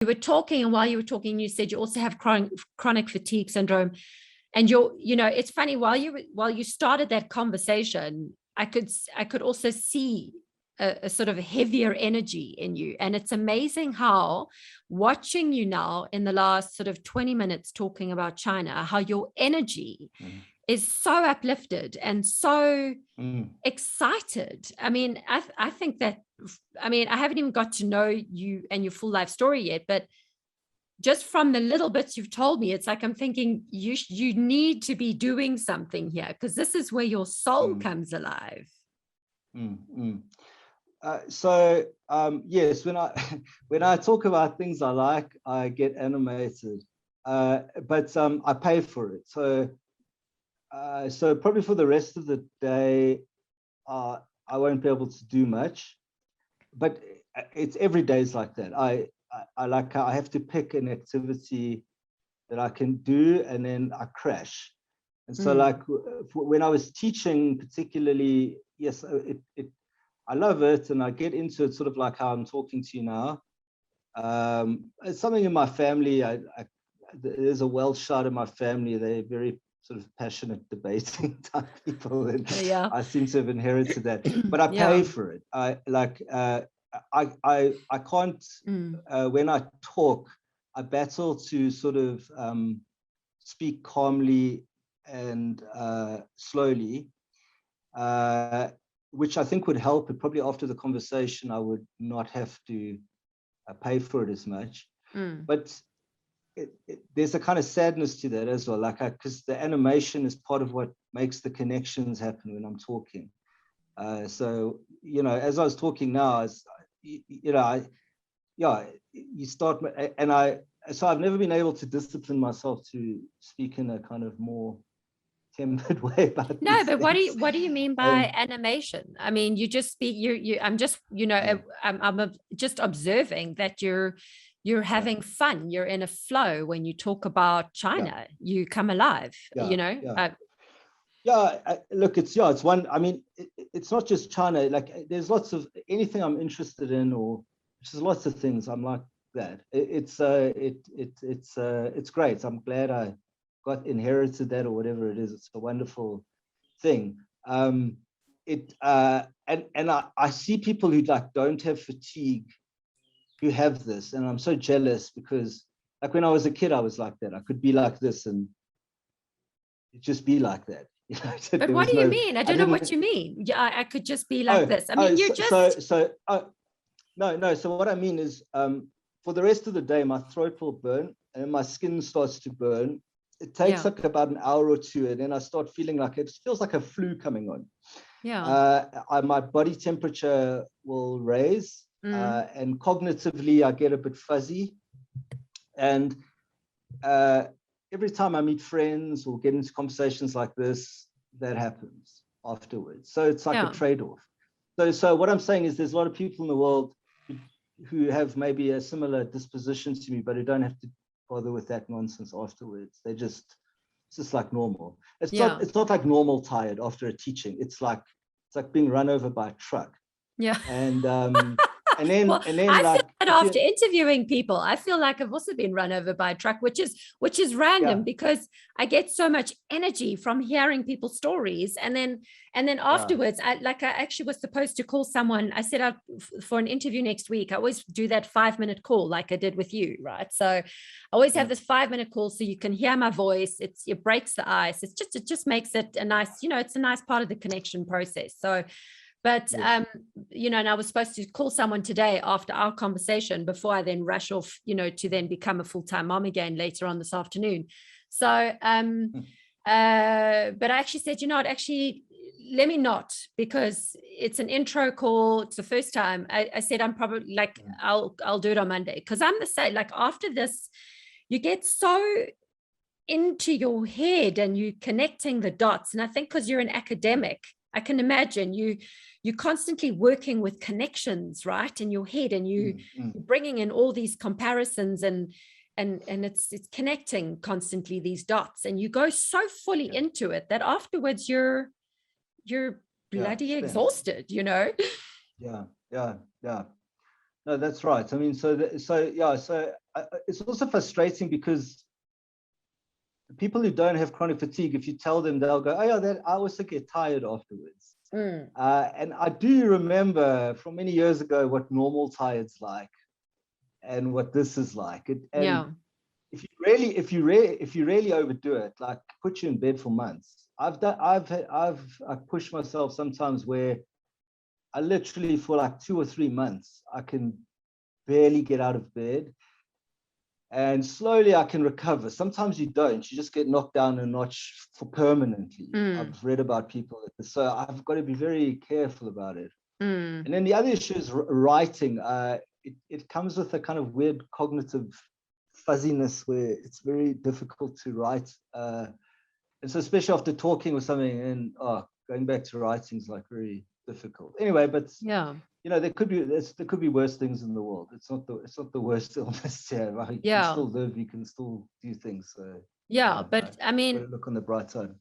you were talking, and while you were talking, you said you also have chronic fatigue syndrome. And it's funny, while you started that conversation, I could also see a sort of heavier energy in you. And it's amazing how, watching you now in the last sort of 20 minutes talking about China, how your energy is so uplifted and so excited. I mean, I think that, I haven't even got to know you and your full life story yet, but just from the little bits you've told me, it's like I'm thinking you need to be doing something here, because this is where your soul comes alive. Yes, when I talk about things I like, I get animated, but I pay for it. So probably for the rest of the day, I won't be able to do much, but it's every day is like that. I have to pick an activity that I can do, and then I crash. And so like when I was teaching particularly, yes, I love it, and I get into it sort of like how I'm talking to you now. It's something in my family. There's a Welsh side of my family. They're very sort of passionate debating type people, and I seem to have inherited that. But I pay for it. I can't when I talk, I battle to sort of speak calmly and slowly, which I think would help. And probably after the conversation, I would not have to pay for it as much. But there's a kind of sadness to that as well, like because the animation is part of what makes the connections happen when I'm talking. So as I was talking now, you start, and so I've never been able to discipline myself to speak in a kind of more tempered way about no, but things. what do you mean by animation? I mean, you just speak. I'm just I'm just observing that you're having fun. You're in a flow when you talk about China. You come alive. Look, it's one. I mean, it's not just China. Like, there's lots of anything I'm interested in, or there's lots of things I'm like that. It's great. I'm glad I inherited that, or whatever it is. It's a wonderful thing. And I see people who like don't have fatigue, who have this, and I'm so jealous, because like when I was a kid, I was like that. I could be like this and just be like that. But what do you mean? I don't know what you mean. I could just be like this. I mean, no. So what I mean is, for the rest of the day, my throat will burn and my skin starts to burn. It takes like about an hour or two, and then I start feeling like it feels like a flu coming on. My body temperature will raise, and cognitively I get a bit fuzzy, and every time I meet friends or get into conversations like this, that happens afterwards. So it's like a trade-off. So what I'm saying is, there's a lot of people in the world who have maybe a similar disposition to me, but who don't have to bother with that nonsense afterwards. It's just like normal. It's not like normal tired after a teaching. It's like being run over by a truck. And then I feel that after interviewing people, I feel like I've also been run over by a truck, which is random, because I get so much energy from hearing people's stories, and then afterwards, I actually was supposed to call someone. I set up for an interview next week. I always do that 5-minute call, like I did with you, right? So I always have this 5-minute call, so you can hear my voice. It breaks the ice. It just makes it a nice, it's a nice part of the connection process. So. But, and I was supposed to call someone today after our conversation, before I then rush off, to then become a full-time mom again later on this afternoon. So, but I actually said, actually, let me not, because it's an intro call. It's the first time. I said, I'm probably like, I'll do it on Monday, because I'm the same. Like, after this, you get so into your head and you connecting the dots. And I think because you're an academic, I can imagine you're constantly working with connections, right, in your head, and you're bringing in all these comparisons, and it's connecting constantly these dots, and you go so fully into it that afterwards you're bloody exhausted, Yeah. No, that's right. I mean, so it's also frustrating because the people who don't have chronic fatigue, if you tell them, they'll go, oh yeah, that I also get tired afterwards. And I do remember from many years ago what normal tired's like and what this is like. If you really overdo it, like put you in bed for months. I've pushed myself sometimes where I literally for like 2 or 3 months I can barely get out of bed, and slowly I can recover. Sometimes you don't, you just get knocked down a notch for permanently. I've read about people like this, so I've got to be very careful about it. And then the other issue is writing. It comes with a kind of weird cognitive fuzziness where it's very difficult to write. And so especially after talking or something, and going back to writing is like very difficult. Anyway, but there could be worse things in the world. It's not the worst illness to have. You can still live, you can still do things. So but I mean, look on the bright side.